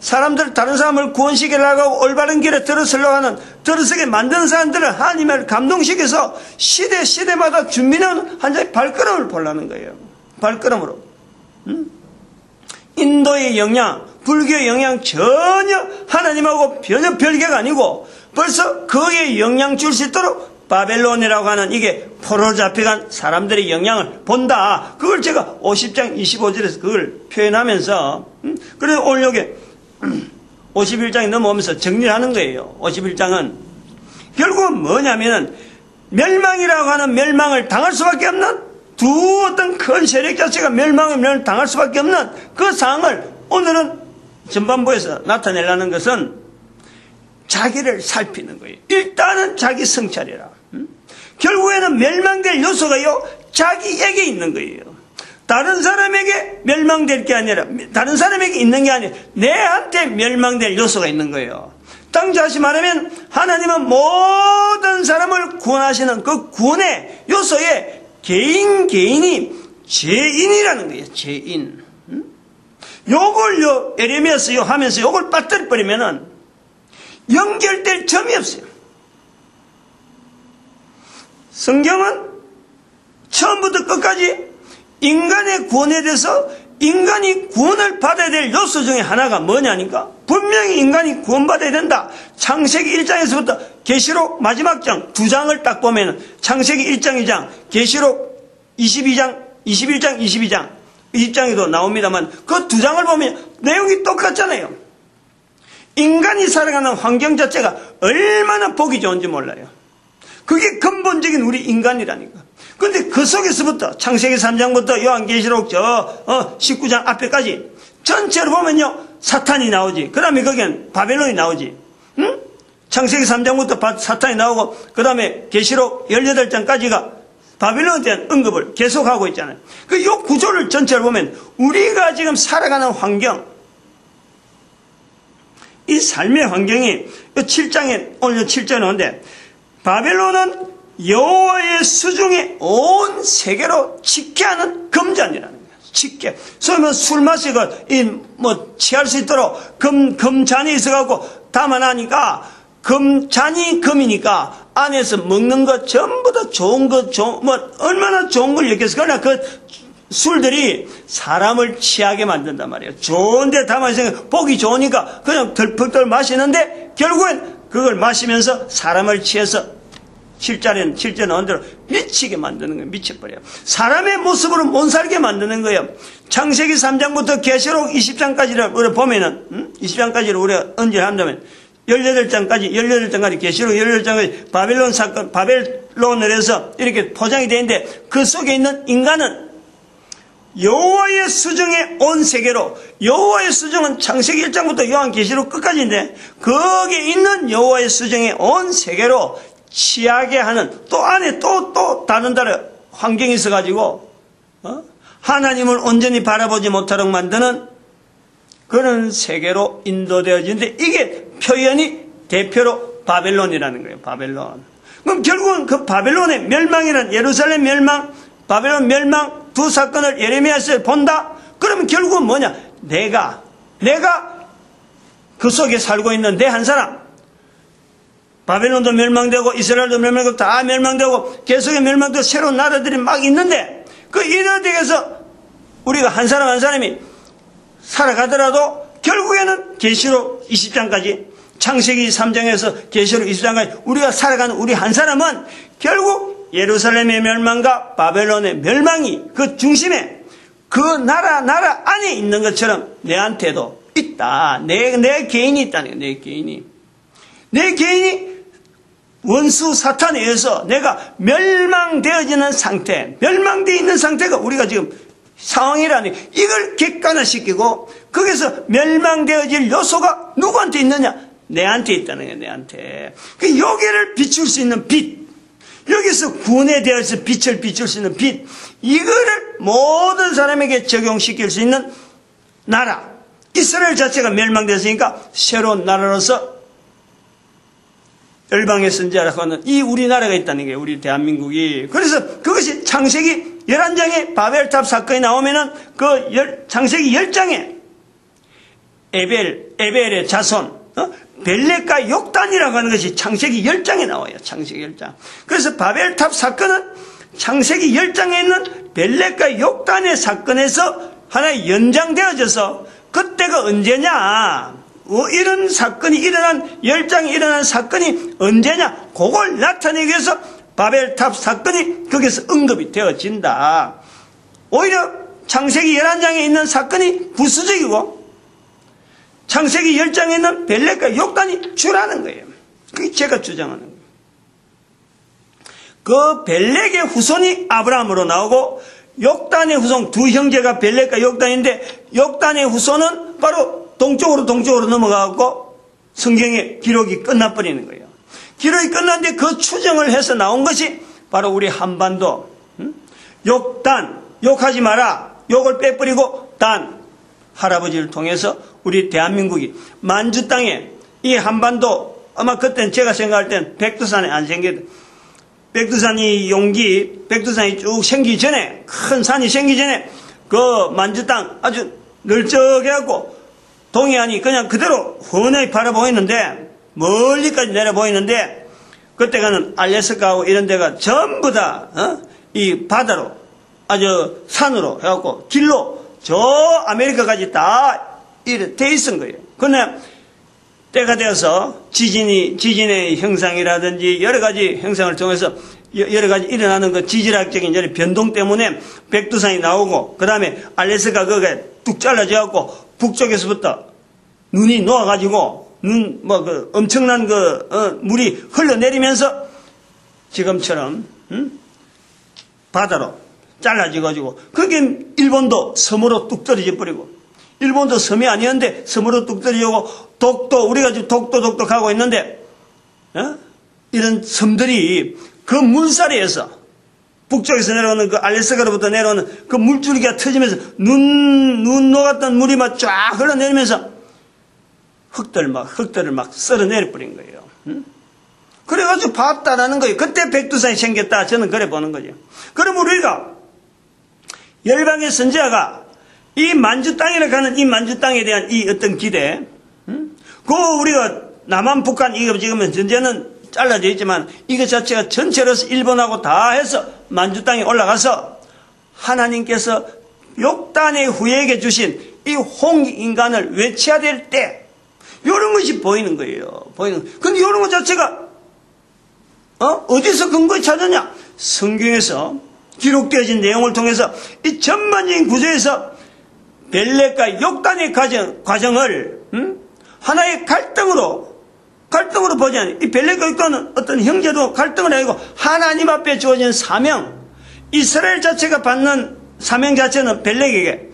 사람들 다른 사람을 구원시키려고 하고 올바른 길에 들어서게 만드는 사람들을 하나님을 감동시켜서 시대마다 준비하는 한 장의 발걸음을 보려는 거예요. 발걸음으로. 인도의 영향, 불교의 영향 전혀 하나님하고 전혀 별개가 아니고 벌써 그의 영향 줄 수 있도록 바벨론이라고 하는 이게 포로로 잡혀간 사람들의 영향을 본다. 그걸 제가 50장 25절에서 그걸 표현하면서 그래서 오늘 여기 51장이 넘어오면서 정리를 하는 거예요. 51장은 결국은 뭐냐면은 멸망이라고 하는 멸망을 당할 수밖에 없는 두 어떤 큰 세력 자체가 멸망을 당할 수밖에 없는 그 상황을 오늘은 전반부에서 나타내려는 것은 자기를 살피는 거예요. 일단은 자기 성찰이라. 결국에는 멸망될 요소가요 자기에게 있는 거예요. 다른 사람에게 멸망될 게 아니라 다른 사람에게 있는 게 아니라 내한테 멸망될 요소가 있는 거예요. 다시 말하면 하나님은 모든 사람을 구원하시는 그 구원의 요소에 개인이 죄인이라는 거예요. 죄인. 요걸 에레미야서 하면서 요걸 빠뜨려버리면은 연결될 점이 없어요. 성경은 처음부터 끝까지 인간의 구원에 대해서 인간이 구원을 받아야 될 요소 중에 하나가 뭐냐니까 분명히 인간이 구원받아야 된다. 창세기 1장에서부터 계시록 마지막 장 두 장을 딱 보면 창세기 1장 2장 계시록 22장 21장 22장 20장에도 나옵니다만 그 두 장을 보면 내용이 똑같잖아요. 인간이 살아가는 환경 자체가 얼마나 보기 좋은지 몰라요. 그게 근본적인 우리 인간이라니까. 그런데 그 속에서부터 창세기 3장부터 요한계시록 19장 앞에까지 전체로 보면요 사탄이 나오지. 그 다음에 거기엔 바벨론이 나오지. 응? 창세기 3장부터 사탄이 나오고 그 다음에 계시록 18장까지가 바벨론에 대한 언급을 계속하고 있잖아요. 그 요 구조를 전체로 보면 우리가 지금 살아가는 환경, 이 삶의 환경이 7장에 오늘 7절에 나오는데 바벨론은 여호와의 수중에 온 세계로 직게 하는 금잔이라는 거예요. 직게. 소위 술 마시고 취할 수 있도록 금잔이 있어갖고 담아나니까 금잔이 금이니까 안에서 먹는 것 전부 다 좋은 것 얼마나 좋은 걸 얘기해서 그러나 그 술들이 사람을 취하게 만든단 말이에요. 좋은데 담아있으니까 보기 좋으니까 그냥 덜덜 마시는데 결국엔 그걸 마시면서 사람을 취해서 실제는 언대로 미치게 만드는 거예요. 미쳐버려요. 사람의 모습으로 못 살게 만드는 거예요. 창세기 3장부터 계시록 20장까지를 우리가 보면은 20장까지를 우리가 언질한다면 18장까지 계시록 18장까지 바벨론 사건 바벨론을 해서 이렇게 포장이 되는데 그 속에 있는 인간은 여호와의 수중에 온 세계로 여호와의 수중은 창세기 1장부터 요한계시록 끝까지인데 거기에 있는 여호와의 수중에 온 세계로 취하게 하는 또 안에 또 다른 환경이 있어가지고 하나님을 온전히 바라보지 못하도록 만드는 그런 세계로 인도되어지는데 이게 표현이 대표로 바벨론이라는 거예요. 바벨론. 그럼 결국은 그 바벨론의 멸망이란 예루살렘 멸망, 바벨론 멸망 두 사건을 예레미야서에 본다? 그러면 결국은 뭐냐? 내가 그 속에 살고 있는 내 한 사람, 바벨론도 멸망되고 이스라엘도 멸망되고 다 멸망되고 계속해 멸망되고 새로운 나라들이 막 있는데 그 이나라에서 우리가 한 사람 한 사람이 살아가더라도 결국에는 계시록 20장까지 창세기 3장에서 계시록 20장까지 우리가 살아가는 우리 한 사람은 결국 예루살렘의 멸망과 바벨론의 멸망이 그 중심에 그 나라 안에 있는 것처럼 내한테도 있다. 내 개인이 있다는 거예요. 내 개인이 원수 사탄에 의해서 내가 멸망되어지는 상태, 멸망되어 있는 상태가 우리가 지금 상황이라니 이걸 객관화시키고 거기서 멸망되어질 요소가 누구한테 있느냐? 내한테 있다는 거예요. 내한테. 여기를 비출 수 있는 빛, 여기서 구원에 대해서 빛을 비출 수 있는 빛, 이거를 모든 사람에게 적용시킬 수 있는 나라. 이스라엘 자체가 멸망됐으니까 새로운 나라로서 열방의 선지자라고 하는 이 우리나라가 있다는 게 우리 대한민국이. 그래서 그것이 창세기 11장에 바벨탑 사건이 나오면은 창세기 10장에 에벨의 자손, 벨렉과 욕단이라고 하는 것이 창세기 10장에 나와요. 창세기 10장. 그래서 바벨탑 사건은 창세기 10장에 있는 벨렉과 욕단의 사건에서 하나의 연장되어져서 그때가 언제냐? 이런 사건이 일어난 10장에 일어난 사건이 언제냐? 그걸 나타내기 위해서 바벨탑 사건이 거기서 언급이 되어진다. 오히려 창세기 11장에 있는 사건이 부수적이고 창세기 10장에 있는 벨렉과 욕단이 주라는 거예요. 그게 제가 주장하는 거예요. 그 벨렉의 후손이 아브라함으로 나오고 욕단의 후손, 두 형제가 벨렉과 욕단인데 욕단의 후손은 바로 동쪽으로 넘어가고 성경의 기록이 끝나버리는 거예요. 기록이 끝났는데 그 추정을 해서 나온 것이 바로 우리 한반도. 욕단, 욕하지 마라. 욕을 빼버리고 단, 할아버지를 통해서 우리 대한민국이 만주 땅에 이 한반도, 아마 그때는 제가 생각할 땐 백두산에 안 생겼, 백두산이 백두산이 쭉 생기기 전에, 큰 산이 생기기 전에 그 만주 땅 아주 널쩍해갖고 동해안이 그냥 그대로 훤하게 바라보이는데, 멀리까지 내려 보이는데, 그때가는 알래스카하고 이런 데가 전부 다, 이 바다로, 아주 산으로 해갖고 길로 저 아메리카까지 다 이래 돼 있은 거예요. 그러나 때가 되어서 지진의 형상이라든지 여러 가지 형상을 통해서 여러 가지 일어나는 그 지질학적인 변동 때문에 백두산이 나오고, 그 다음에 알래스카 거기에 뚝 잘라져갖고 북쪽에서부터 눈이 녹아가지고 엄청난 물이 흘러내리면서 지금처럼 바다로 잘라져가지고 그게 일본도 섬으로 뚝 떨어져 버리고, 일본도 섬이 아니었는데 섬으로 뚝 떨어지고, 독도 우리가 지금 독도 가고 있는데 이런 섬들이 그 물살에서 북쪽에서 내려오는 그 알래스카로부터 내려오는 그 물줄기가 터지면서 눈 녹았던 물이 막 쫙 흘러내리면서 흙들을 막 썰어내려버린 거예요. 그래가지고 봤다라는 거예요. 그때 백두산이 생겼다. 저는 그래 보는 거죠. 그럼 우리가 열방의 선지자가 이 만주 땅이라 하는 이 만주 땅에 대한 이 어떤 기대, 그 우리가 남한 북한 이거 지금 전제는 잘라져 있지만 이거 자체가 전체로서 일본하고 다 해서 만주 땅에 올라가서 하나님께서 욕단의 후예에게 주신 이 홍인간을 외쳐야 될 때, 이런 것이 보이는 거예요. 근데 이런 것 자체가 어디서 근거에 찾았냐? 성경에서 기록되어진 내용을 통해서 이 전반적인 구조에서 벨렉과 욕단의 과정을 하나의 갈등으로 보지 않아요. 이 벨렉과 욕단은 어떤 형제도 갈등을 아니고 하나님 앞에 주어진 사명, 이스라엘 자체가 받는 사명 자체는 벨렉에게,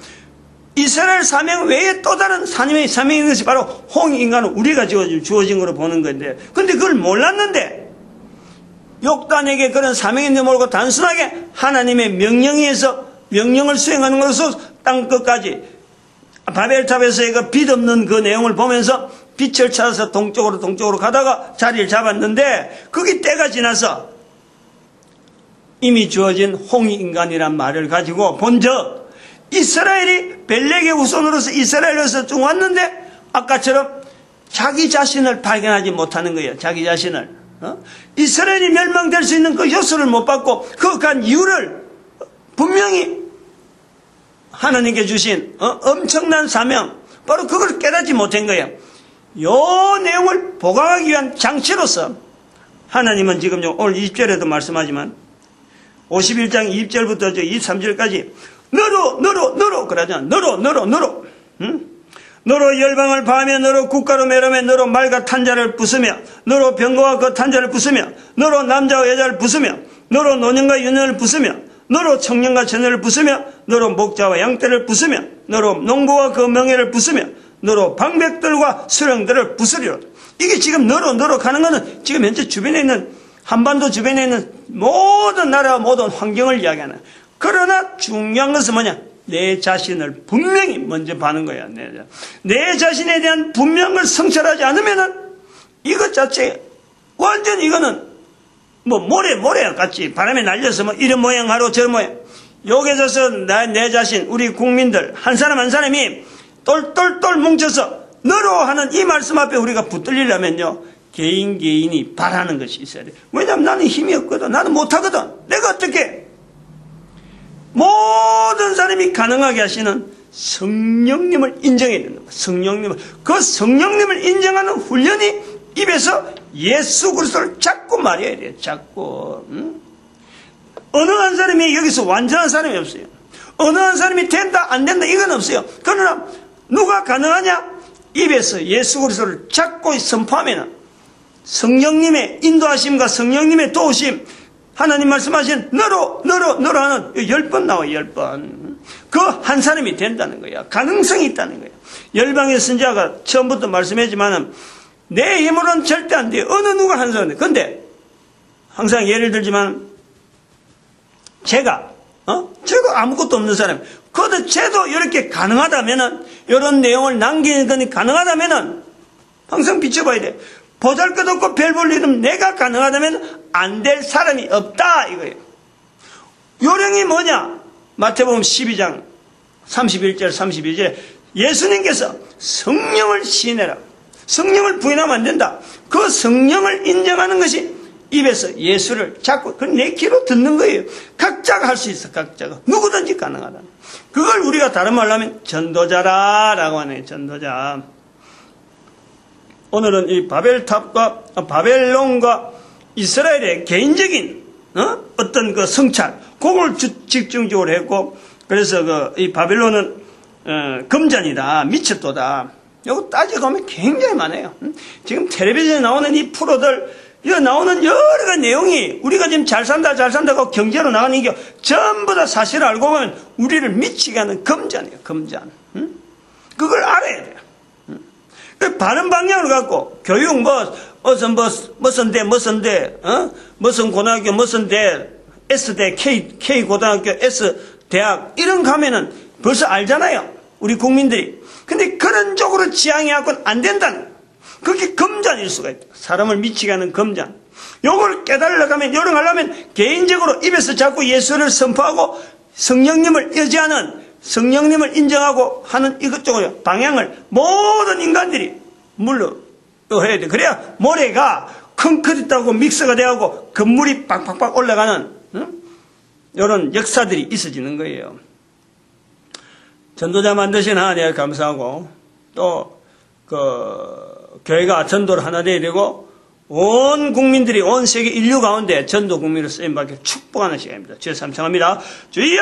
이스라엘 사명 외에 또 다른 하나님의 사명이 있는 것이 바로 홍인간은 우리가 주어진 거로 보는 건데, 근데 그걸 몰랐는데 욕단에게 그런 사명이 있는 모르고 단순하게 하나님의 명령에서 명령을 수행하는 것으로 땅 끝까지 바벨탑에서의 그 빛 없는 그 내용을 보면서 빛을 찾아서 동쪽으로 가다가 자리를 잡았는데 거기 때가 지나서 이미 주어진 홍익인간이란 말을 가지고 본적 이스라엘이 벨렉의 후손으로서 이스라엘에서 쭉 왔는데 아까처럼 자기 자신을 발견하지 못하는 거예요. 자기 자신을. 이스라엘이 멸망될 수 있는 그 요소를 못 받고 그 간 이유를 분명히 하나님께 주신 엄청난 사명, 바로 그걸 깨닫지 못한 거예요. 요 내용을 보강하기 위한 장치로서 하나님은 지금 오늘 20절에도 말씀하지만 51장 2절부터 23절까지 너로 그러잖아. 너로 너로 열방을 파하며 너로 국가로 매라며 너로 말과 탄자를 부수며 너로 병거와 그 탄자를 부수며 너로 남자와 여자를 부수며 너로 노년과 유년을 부수며 너로 청년과 처녀를 부수며 너로 목자와 양떼를 부수며 너로 농부와 그 명예를 부수며 너로 방백들과 수령들을 부수리라. 이게 지금 너로 가는 거는 지금 현재 주변에 있는 한반도 주변에 있는 모든 나라와 모든 환경을 이야기하는. 그러나 중요한 것은 뭐냐? 내 자신을 분명히 먼저 봐는 거야. 내 자신에 대한 분명을 성찰하지 않으면은 이것 자체 완전 이거는 뭐 모래 같이 바람에 날려서 뭐 이런 모양 하러 저런 모양. 여기서 내 자신 우리 국민들 한 사람 한 사람이 똘똘똘 뭉쳐서 너로 하는 이 말씀 앞에 우리가 붙들리려면요 개인이 바라는 것이 있어야 돼. 왜냐하면 나는 힘이 없거든. 나는 못하거든. 내가 어떻게 모든 사람이 가능하게 하시는 성령님을 인정해야 된다. 그 성령님을 인정하는 훈련이 입에서 예수 그리스도를 자꾸 말해야 돼요. 자꾸. 어느 한 사람이 여기서 완전한 사람이 없어요. 어느 한 사람이 된다 안 된다 이건 없어요. 그러나 누가 가능하냐? 입에서 예수 그리스도를 자꾸 선포하면 성령님의 인도하심과 성령님의 도우심, 하나님 말씀하신 너로 하는 10번 나와요. 10번. 그 한 사람이 된다는 거야. 가능성이 있다는 거야. 열방의 선지자가 처음부터 말씀했지만은 내 힘으로는 절대 안 돼요. 어느 누가 한 사람인데. 근데 항상 예를 들지만 제가 아무것도 없는 사람. 그것도 쟤도 이렇게 가능하다면은 이런 내용을 남기는 건 가능하다면은 항상 비춰봐야 돼. 보잘것없고 별 볼 일은 내가 가능하다면 안 될 사람이 없다 이거예요. 요령이 뭐냐? 마태복음 12장 31절 32절에 예수님께서 성령을 시인해라. 성령을 부인하면 안 된다. 그 성령을 인정하는 것이 입에서 예수를 자꾸 내 귀로 듣는 거예요. 각자가 할 수 있어. 각자가 누구든지 가능하다. 그걸 우리가 다른 말로 하면 전도자라고 하네. 전도자. 오늘은 이 바벨론과 이스라엘의 개인적인 어떤 그 성찰 그걸 집중적으로 했고, 그래서 이 바벨론은 금전이다, 미쳤도다. 이거 따져가면 굉장히 많아요. 지금 텔레비전에 나오는 이 프로들 여기 나오는 여러 가지 내용이 우리가 지금 잘 산다고 경제로 나가는 이게 전부 다 사실을 알고 보면 우리를 미치게 하는 금전이에요. 금전. 그걸 알아야 돼요. 바른 방향으로 갖고 교육 무슨 고등학교 무슨 대 S대 K 고등학교 S 대학 이런 가면은 벌써 알잖아요. 우리 국민들이. 근데 그런 쪽으로 지향해갖고는 안 된다는 거예요. 그게 금전일 수가 있다. 사람을 미치게 하는 금전. 요걸 깨달으려고 하면, 요령하려면 개인적으로 입에서 자꾸 예수를 선포하고 성령님을 의지하는, 성령님을 인정하고 하는 이것저것 방향을 모든 인간들이 물로 해야 돼. 그래야 모래가 컹크리트하고 믹스가 돼가고 건물이 빡빡빡 올라가는 이런 역사들이 있어지는 거예요. 전도자 만드신 하나님께 감사하고 또 교회가 전도를 하나 돼야 되고 온 국민들이 온 세계 인류 가운데 전도 국민으로 쓰임받게 축복하는 시간입니다. 주여 삼창합니다. 주여!